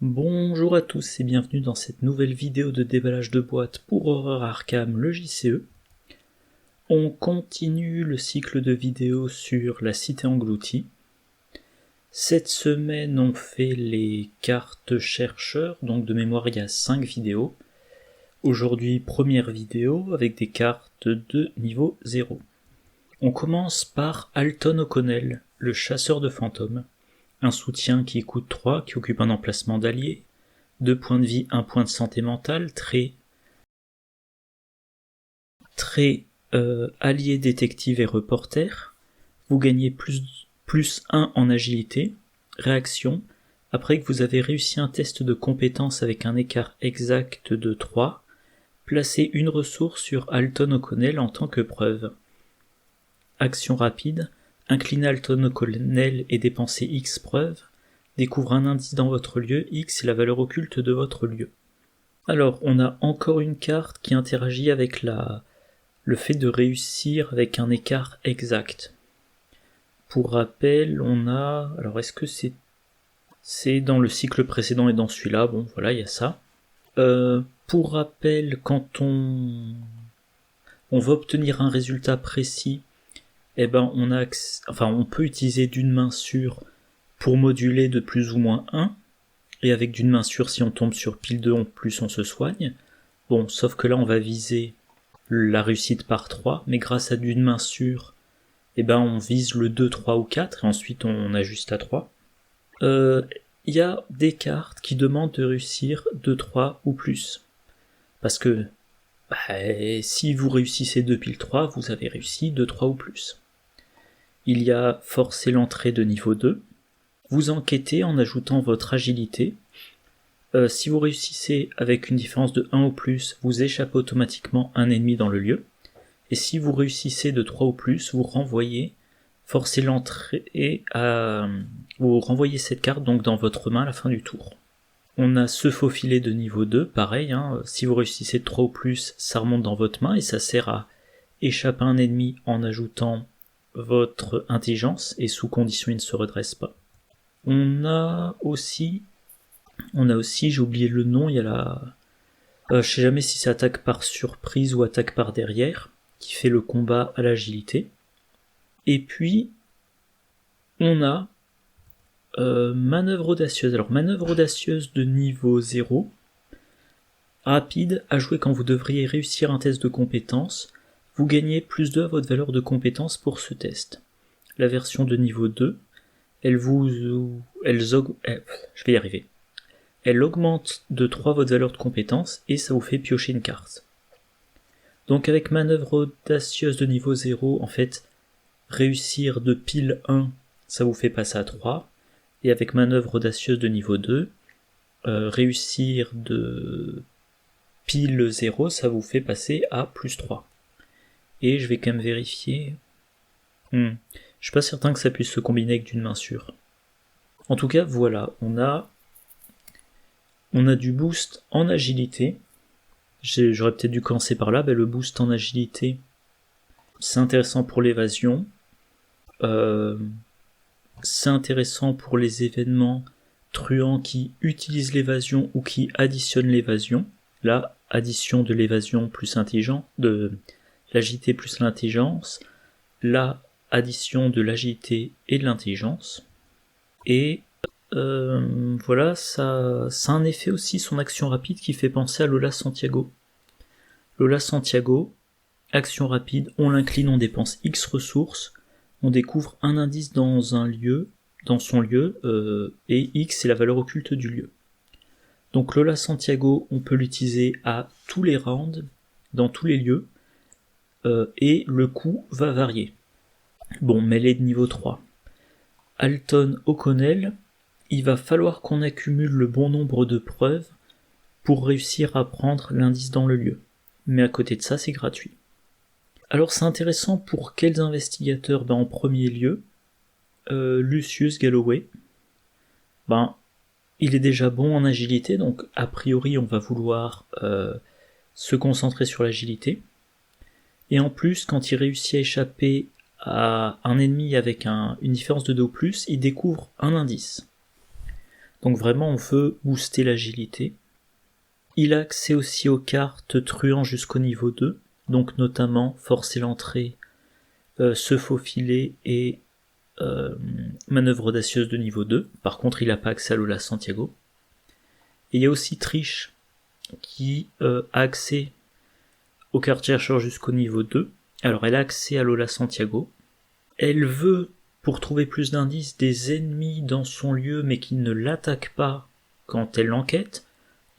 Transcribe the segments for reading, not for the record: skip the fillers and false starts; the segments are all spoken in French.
Bonjour à tous et bienvenue dans cette nouvelle vidéo de déballage de boîtes pour Horror Arkham, le JCE. On continue le cycle de vidéos sur la cité engloutie. Cette semaine on fait les cartes chercheurs, donc de mémoire il y a 5 vidéos. Aujourd'hui première vidéo avec des cartes de niveau 0. On commence par Alton O'Connell, le chasseur de fantômes. Un soutien qui coûte 3, qui occupe un emplacement d'allié, 2 points de vie, 1 point de santé mentale, trait allié détective et reporter. Vous gagnez plus 1 en agilité. Réaction, après que vous avez réussi un test de compétence avec un écart exact de 3, placez une ressource sur Alton O'Connell en tant que preuve. Action rapide, inclinez Alton O'Connell et dépensez X preuves. Découvre un indice dans votre lieu, X est la valeur occulte de votre lieu. Alors, on a encore une carte qui interagit avec le fait de réussir avec un écart exact. Pour rappel, on a... Alors, est-ce que c'est dans le cycle précédent et dans celui-là? Bon, voilà, il y a ça. Pour rappel, quand on va obtenir un résultat précis, eh ben, on peut utiliser d'une main sûre pour moduler de plus ou moins 1, et avec d'une main sûre, si on tombe sur pile 2, plus on se soigne. Bon, sauf que là, on va viser la réussite par 3, mais grâce à d'une main sûre, eh ben, on vise le 2, 3 ou 4, et ensuite on ajuste à 3. Il y a des cartes qui demandent de réussir 2, 3 ou plus. Parce que si vous réussissez 2 pile 3, vous avez réussi 2, 3 ou plus. Il y a forcer l'entrée de niveau 2. Vous enquêtez en ajoutant votre agilité. Si vous réussissez avec une différence de 1 ou plus, vous échappez automatiquement un ennemi dans le lieu. Et si vous réussissez de 3 ou plus, vous renvoyez, forcez l'entrée vous renvoyez cette carte donc dans votre main à la fin du tour. On a ce faufilet de niveau 2, pareil, si vous réussissez de 3 ou plus, ça remonte dans votre main et ça sert à échapper un ennemi en ajoutant votre intelligence, et sous condition il ne se redresse pas. On a aussi, j'ai oublié le nom, il y a je sais jamais si c'est attaque par surprise ou attaque par derrière, qui fait le combat à l'agilité. Et puis, on a manœuvre audacieuse. Alors, manœuvre audacieuse de niveau 0, rapide, à jouer quand vous devriez réussir un test de compétence. Vous gagnez plus 2 à votre valeur de compétence pour ce test. La version de niveau 2, elle augmente de 3 votre valeur de compétence et ça vous fait piocher une carte. Donc avec manœuvre audacieuse de niveau 0, en fait, réussir de pile 1, ça vous fait passer à 3. Et avec manœuvre audacieuse de niveau 2, réussir de pile 0, ça vous fait passer à plus 3. Et je vais quand même vérifier... Je suis pas certain que ça puisse se combiner avec d'une main sûre. En tout cas, voilà, on a du boost en agilité. J'aurais peut-être dû commencer par là. Le boost en agilité, c'est intéressant pour l'évasion. C'est intéressant pour les événements truands qui utilisent l'évasion ou qui additionnent l'évasion. Là, addition de l'évasion plus intelligent, de l'agilité plus l'intelligence. Là, addition de l'agilité et de l'intelligence. Et voilà, ça a un effet aussi, son action rapide, qui fait penser à Lola Santiago. Lola Santiago, action rapide, on l'incline, on dépense X ressources, on découvre un indice dans son lieu, et X est la valeur occulte du lieu. Donc Lola Santiago, on peut l'utiliser à tous les rounds, dans tous les lieux, et le coût va varier. Bon, mêlée de niveau 3. Alton O'Connell, il va falloir qu'on accumule le bon nombre de preuves pour réussir à prendre l'indice dans le lieu. Mais à côté de ça, c'est gratuit. Alors c'est intéressant pour quels investigateurs? En premier lieu, Lucius Galloway. Il est déjà bon en agilité, donc a priori on va vouloir se concentrer sur l'agilité. Et en plus, quand il réussit à échapper à un ennemi avec une différence de 2 ou plus, il découvre un indice. Donc vraiment on veut booster l'agilité. Il a accès aussi aux cartes truand jusqu'au niveau 2, donc notamment forcer l'entrée, se faufiler et manœuvre audacieuse de niveau 2. Par contre il n'a pas accès à Lola Santiago. Et il y a aussi Triche qui a accès aux cartes chercheurs jusqu'au niveau 2. Alors elle a accès à Lola Santiago. Elle veut, pour trouver plus d'indices, des ennemis dans son lieu mais qui ne l'attaquent pas quand elle l'enquête.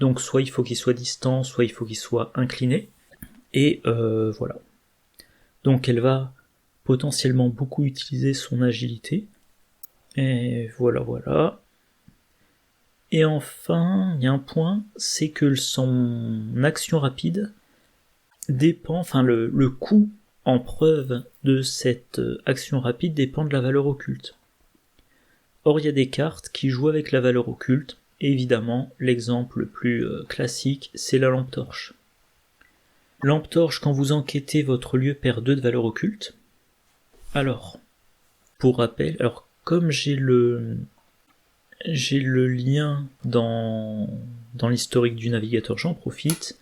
Donc soit il faut qu'il soit distant, soit il faut qu'il soit incliné. Et voilà. Donc elle va potentiellement beaucoup utiliser son agilité. Et voilà. Et enfin, il y a un point, c'est que son action rapide dépend, enfin le coût en preuve de cette action rapide dépend de la valeur occulte. Or il y a des cartes qui jouent avec la valeur occulte, et évidemment l'exemple le plus classique c'est la lampe torche. Lampe torche, quand vous enquêtez, votre lieu perd 2 de valeur occulte. Alors, pour rappel, comme j'ai le lien dans l'historique du navigateur, j'en profite.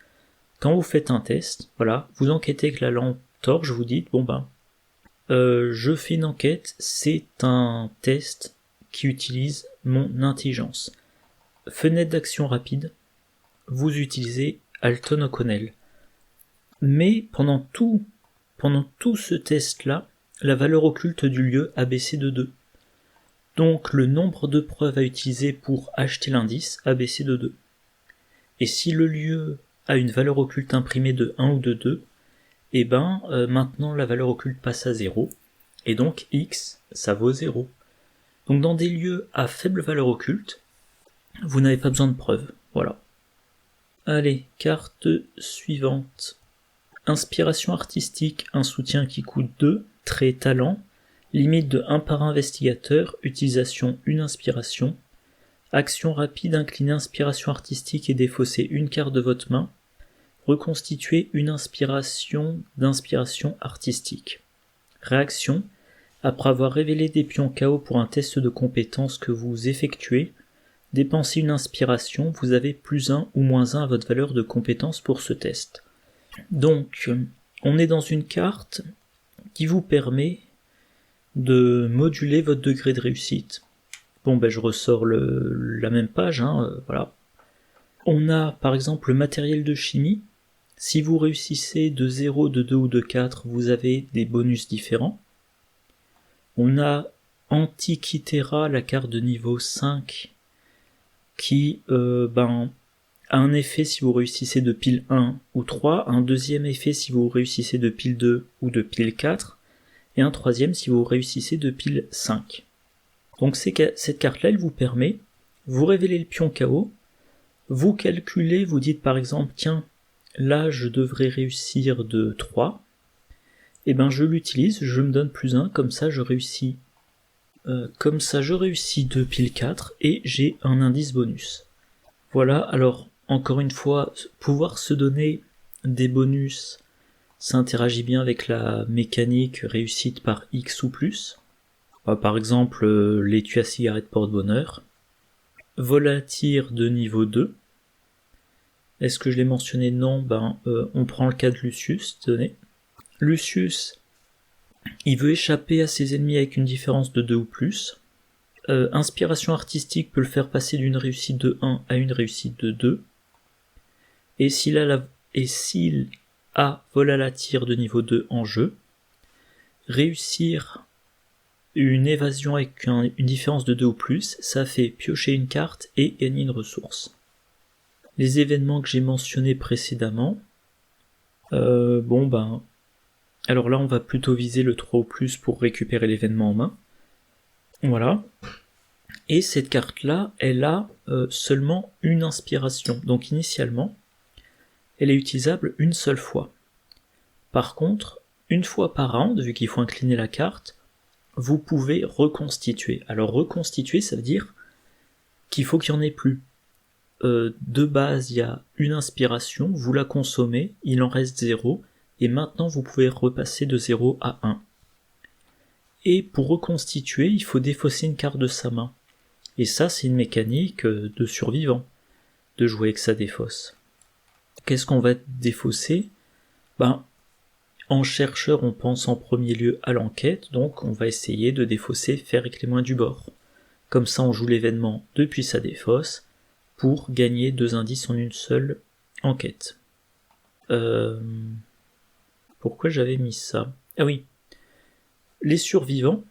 Quand vous faites un test, voilà, vous enquêtez avec la lampe torche, vous dites, je fais une enquête, c'est un test qui utilise mon intelligence. Fenêtre d'action rapide, vous utilisez Alton O'Connell. Mais pendant tout ce test-là, la valeur occulte du lieu a baissé de 2. Donc le nombre de preuves à utiliser pour acheter l'indice a baissé de 2. Et si le lieu a une valeur occulte imprimée de 1 ou de 2, maintenant la valeur occulte passe à 0, et donc X, ça vaut 0. Donc dans des lieux à faible valeur occulte, vous n'avez pas besoin de preuves, voilà. Allez, carte suivante. Inspiration artistique, un soutien qui coûte 2, trait talent, limite de 1 par investigateur, utilisation une inspiration, action rapide, incliner inspiration artistique et défausser une carte de votre main, reconstituer une inspiration d'inspiration artistique. Réaction, après avoir révélé des pions KO pour un test de compétence que vous effectuez, dépensez une inspiration, vous avez plus 1 ou moins 1 à votre valeur de compétence pour ce test. Donc, on est dans une carte qui vous permet de moduler votre degré de réussite. Je ressors la même page, voilà. On a par exemple le matériel de chimie. Si vous réussissez de 0, de 2 ou de 4, vous avez des bonus différents. On a Antikythera, la carte de niveau 5, qui a un effet si vous réussissez de pile 1 ou 3, un deuxième effet si vous réussissez de pile 2 ou de pile 4, et un troisième si vous réussissez de pile 5. Donc cette carte-là, elle vous permet, vous révélez le pion KO, vous calculez, vous dites par exemple, tiens, là je devrais réussir de 3, et je l'utilise, je me donne plus 1, comme ça je réussis de pile 4, et j'ai un indice bonus. Voilà, alors encore une fois, pouvoir se donner des bonus, ça interagit bien avec la mécanique réussite par X ou plus. Par exemple, l'étui à cigarette porte-bonheur. Vol à tir de niveau 2. Est-ce que je l'ai mentionné? Non, on prend le cas de Lucius, tenez. Lucius, il veut échapper à ses ennemis avec une différence de 2 ou plus. Inspiration artistique peut le faire passer d'une réussite de 1 à une réussite de 2. Et s'il a vol à la tire de niveau 2 en jeu, réussir une évasion avec une différence de 2 ou plus, ça fait piocher une carte et gagner une ressource. Les événements que j'ai mentionnés précédemment, alors là on va plutôt viser le 3 ou plus pour récupérer l'événement en main. Voilà. Et cette carte-là, elle a seulement une inspiration. Donc initialement, elle est utilisable une seule fois. Par contre, une fois par round, vu qu'il faut incliner la carte, vous pouvez reconstituer. Alors reconstituer, ça veut dire qu'il faut qu'il n'y en ait plus. De base, il y a une inspiration, vous la consommez, il en reste 0, et maintenant vous pouvez repasser de 0 à 1. Et pour reconstituer, il faut défausser une carte de sa main. Et ça, c'est une mécanique de survivant, de jouer avec sa défausse. Qu'est-ce qu'on va défausser ? En chercheur, on pense en premier lieu à l'enquête, donc on va essayer de défausser faire les témoins du bord. Comme ça, on joue l'événement depuis sa défausse pour gagner 2 indices en une seule enquête. Pourquoi j'avais mis ça ? Ah oui, les survivants,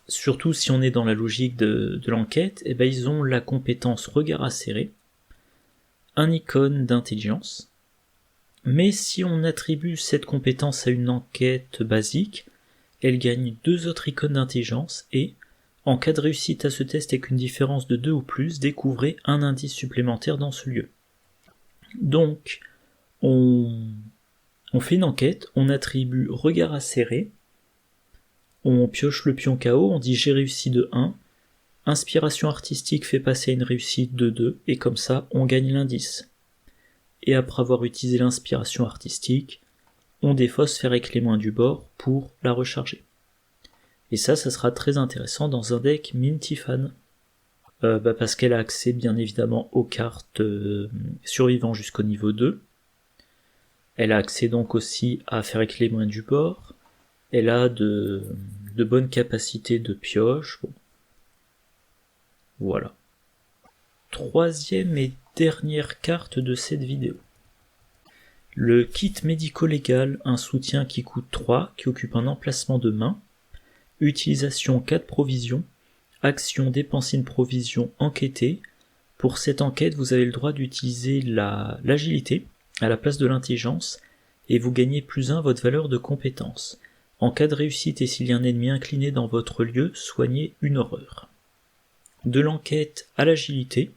surtout si on est dans la logique de l'enquête, ils ont la compétence regard acéré, un icône d'intelligence, mais si on attribue cette compétence à une enquête basique, elle gagne 2 autres icônes d'intelligence et, en cas de réussite à ce test avec une différence de 2 ou plus, découvrez un indice supplémentaire dans ce lieu. Donc, on fait une enquête, on attribue regard acéré, on pioche le pion KO, on dit j'ai réussi de 1, inspiration artistique fait passer à une réussite de 2, et comme ça, on gagne l'indice. Et après avoir utilisé l'inspiration artistique, on défausse faire avec les moins du bord pour la recharger. Et ça sera très intéressant dans un deck Minty-Fan. Parce qu'elle a accès bien évidemment aux cartes survivants jusqu'au niveau 2. Elle a accès donc aussi à faire avec les moins du bord. Elle a de bonnes capacités de pioche. Bon. Voilà. Troisième et dernière carte de cette vidéo. Le kit médico-légal, un soutien qui coûte 3, qui occupe un emplacement de main. Utilisation 4 provisions. Action dépenser une provision enquêtée. Pour cette enquête, vous avez le droit d'utiliser l'agilité à la place de l'intelligence et vous gagnez +1 votre valeur de compétence. En cas de réussite et s'il y a un ennemi incliné dans votre lieu, soignez une horreur. De l'enquête à l'agilité.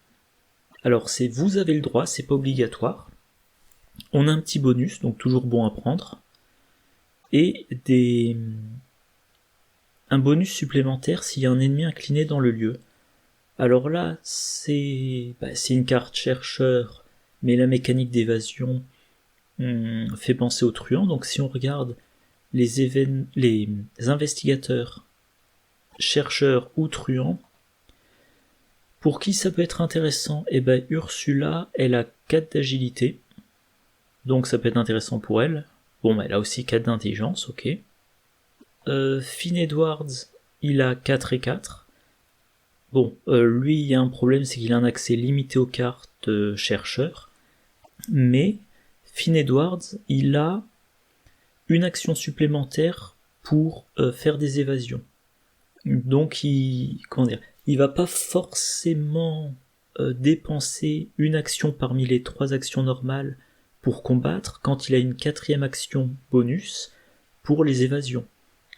Alors vous avez le droit, c'est pas obligatoire. On a un petit bonus, donc toujours bon à prendre. Et un bonus supplémentaire s'il y a un ennemi incliné dans le lieu. Alors là, c'est une carte chercheur, mais la mécanique d'évasion fait penser aux truands. Donc si on regarde les investigateurs, chercheurs ou truands, pour qui ça peut être intéressant ? Ursula, elle a 4 d'agilité, donc ça peut être intéressant pour elle. Bon, elle a aussi 4 d'intelligence, ok. Finn Edwards, il a 4 et 4. Bon, lui, il y a un problème, c'est qu'il a un accès limité aux cartes chercheurs. Mais Finn Edwards, il a une action supplémentaire pour faire des évasions. Donc, il va pas forcément dépenser une action parmi les 3 actions normales pour combattre, quand il a une 4e action bonus pour les évasions.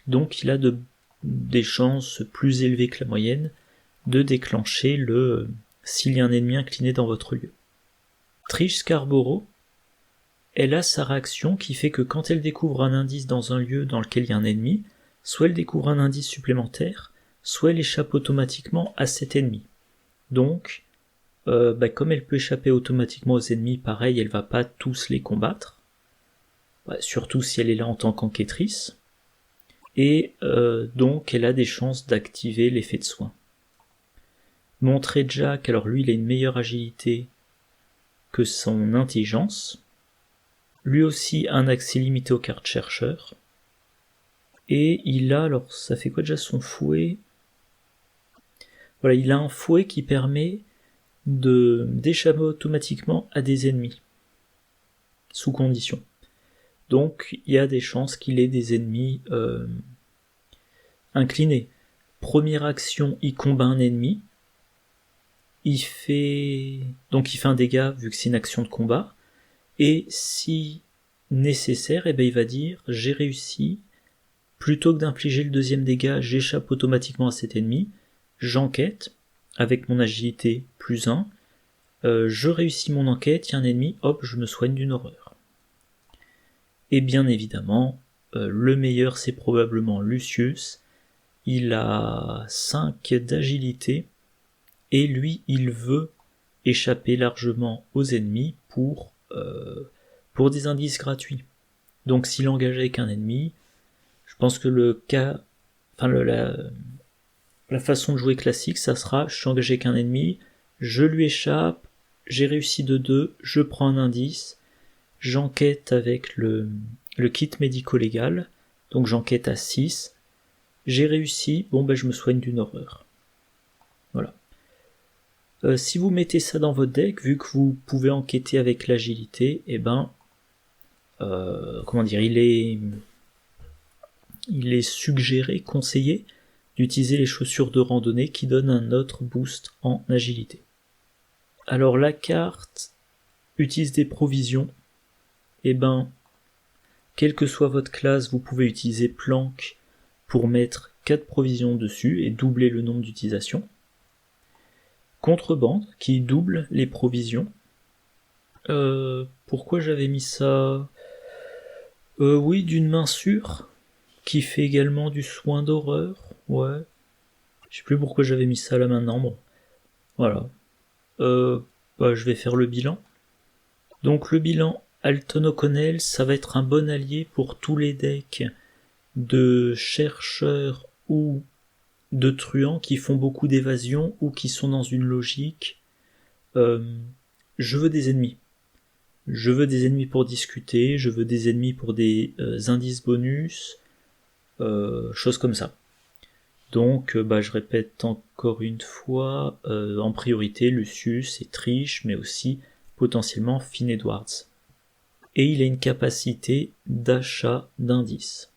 Donc il a des chances plus élevées que la moyenne de déclencher s'il y a un ennemi incliné dans votre lieu. Trish Scarborough, elle a sa réaction qui fait que quand elle découvre un indice dans un lieu dans lequel il y a un ennemi, soit elle découvre un indice supplémentaire, soit elle échappe automatiquement à cet ennemi. Donc, comme elle peut échapper automatiquement aux ennemis, pareil, elle va pas tous les combattre, surtout si elle est là en tant qu'enquêtrice. Et donc elle a des chances d'activer l'effet de soin. Montrer Jack, alors lui il a une meilleure agilité que son intelligence. Lui aussi un accès limité aux cartes chercheurs. Et il a, alors ça fait quoi déjà son fouet ? Voilà, il a un fouet qui permet d'échapper automatiquement à des ennemis. Sous condition. Donc il y a des chances qu'il ait des ennemis inclinés. Première action, il combat un ennemi. Il fait un dégât vu que c'est une action de combat. Et si nécessaire, il va dire j'ai réussi. Plutôt que d'infliger le 2e dégât, j'échappe automatiquement à cet ennemi. J'enquête avec mon agilité +1. Je réussis mon enquête, il y a un ennemi, hop, je me soigne d'une horreur. Et bien évidemment, le meilleur c'est probablement Lucius. Il a 5 d'agilité et lui il veut échapper largement aux ennemis pour des indices gratuits. Donc s'il engage avec un ennemi, je pense que la façon de jouer classique, ça sera, je suis engagé avec un ennemi, je lui échappe, j'ai réussi de 2, je prends un indice, j'enquête avec le kit médico-légal, donc j'enquête à 6, j'ai réussi, bon ben je me soigne d'une horreur. Voilà. Si vous mettez ça dans votre deck, vu que vous pouvez enquêter avec l'agilité, et ben, comment dire, il est suggéré, conseillé, d'utiliser les chaussures de randonnée qui donnent un autre boost en agilité. Alors la carte utilise des provisions, et ben, quelle que soit votre classe, vous pouvez utiliser planque pour mettre 4 provisions dessus et doubler le nombre d'utilisations. Contrebande qui double les provisions. Pourquoi j'avais mis ça ? Oui, d'une main sûre, qui fait également du soin d'horreur, ouais. Je sais plus pourquoi j'avais mis ça là maintenant, bon. Voilà. Je vais faire le bilan. Donc le bilan, Alton O'Connell, ça va être un bon allié pour tous les decks de chercheurs ou de truands qui font beaucoup d'évasion ou qui sont dans une logique. Je veux des ennemis. Je veux des ennemis pour discuter, je veux des ennemis pour des indices bonus, choses comme ça. Donc, je répète encore une fois, en priorité Lucius et Trish, mais aussi potentiellement Finn Edwards. Et il a une capacité d'achat d'indices.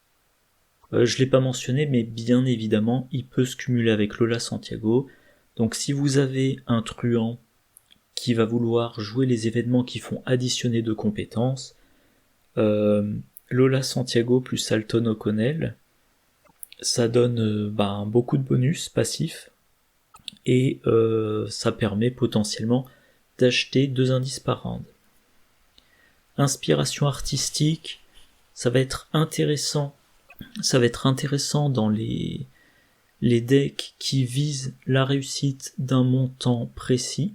Je l'ai pas mentionné, mais bien évidemment, il peut se cumuler avec Lola Santiago. Donc si vous avez un truand qui va vouloir jouer les événements qui font additionner de compétences, Lola Santiago plus Alton O'Connell, ça donne beaucoup de bonus passifs, et ça permet potentiellement d'acheter 2 indices par round. Inspiration artistique, ça va être intéressant dans les decks qui visent la réussite d'un montant précis.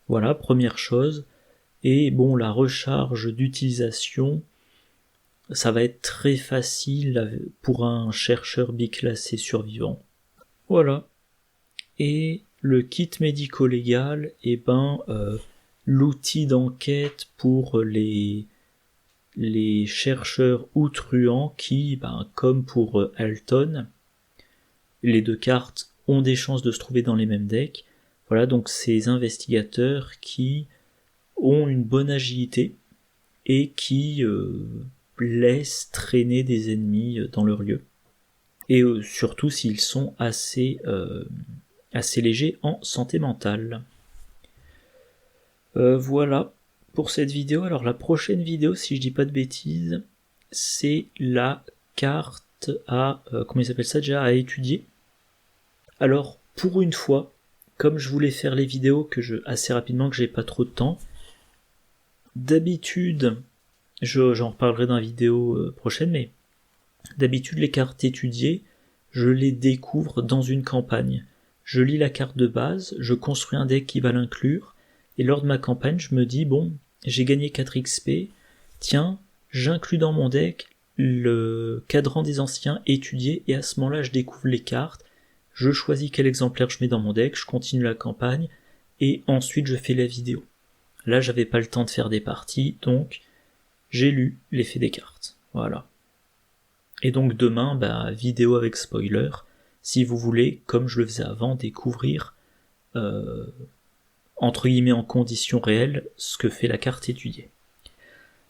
Voilà, première chose. Et bon, la recharge d'utilisation, ça va être très facile pour un chercheur biclassé survivant. Voilà. Et le kit médico-légal, l'outil d'enquête pour les chercheurs ou truands qui, comme pour Alton, les 2 cartes ont des chances de se trouver dans les mêmes decks. Voilà, donc ces investigateurs qui ont une bonne agilité et qui laissent traîner des ennemis dans leur lieu. Et surtout s'ils sont assez légers en santé mentale. Voilà pour cette vidéo. Alors la prochaine vidéo, si je dis pas de bêtises, c'est la carte à à étudier. Alors pour une fois, comme je voulais faire les vidéos assez rapidement, que j'ai pas trop de temps, d'habitude, j'en reparlerai dans la vidéo prochaine, mais d'habitude les cartes étudiées, je les découvre dans une campagne. Je lis la carte de base, je construis un deck qui va l'inclure, et lors de ma campagne, je me dis, bon, j'ai gagné 4 XP, tiens, j'inclus dans mon deck le cadran des anciens étudiés, et à ce moment-là, je découvre les cartes, je choisis quel exemplaire je mets dans mon deck, je continue la campagne, et ensuite je fais la vidéo. Là, j'avais pas le temps de faire des parties, donc j'ai lu l'effet des cartes. Voilà. Et donc demain, vidéo avec spoiler, si vous voulez, comme je le faisais avant, découvrir entre guillemets en conditions réelles ce que fait la carte étudiée.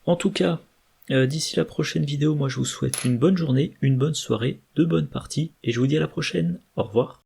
En tout cas, d'ici la prochaine vidéo, moi je vous souhaite une bonne journée, une bonne soirée, de bonnes parties, et je vous dis à la prochaine. Au revoir.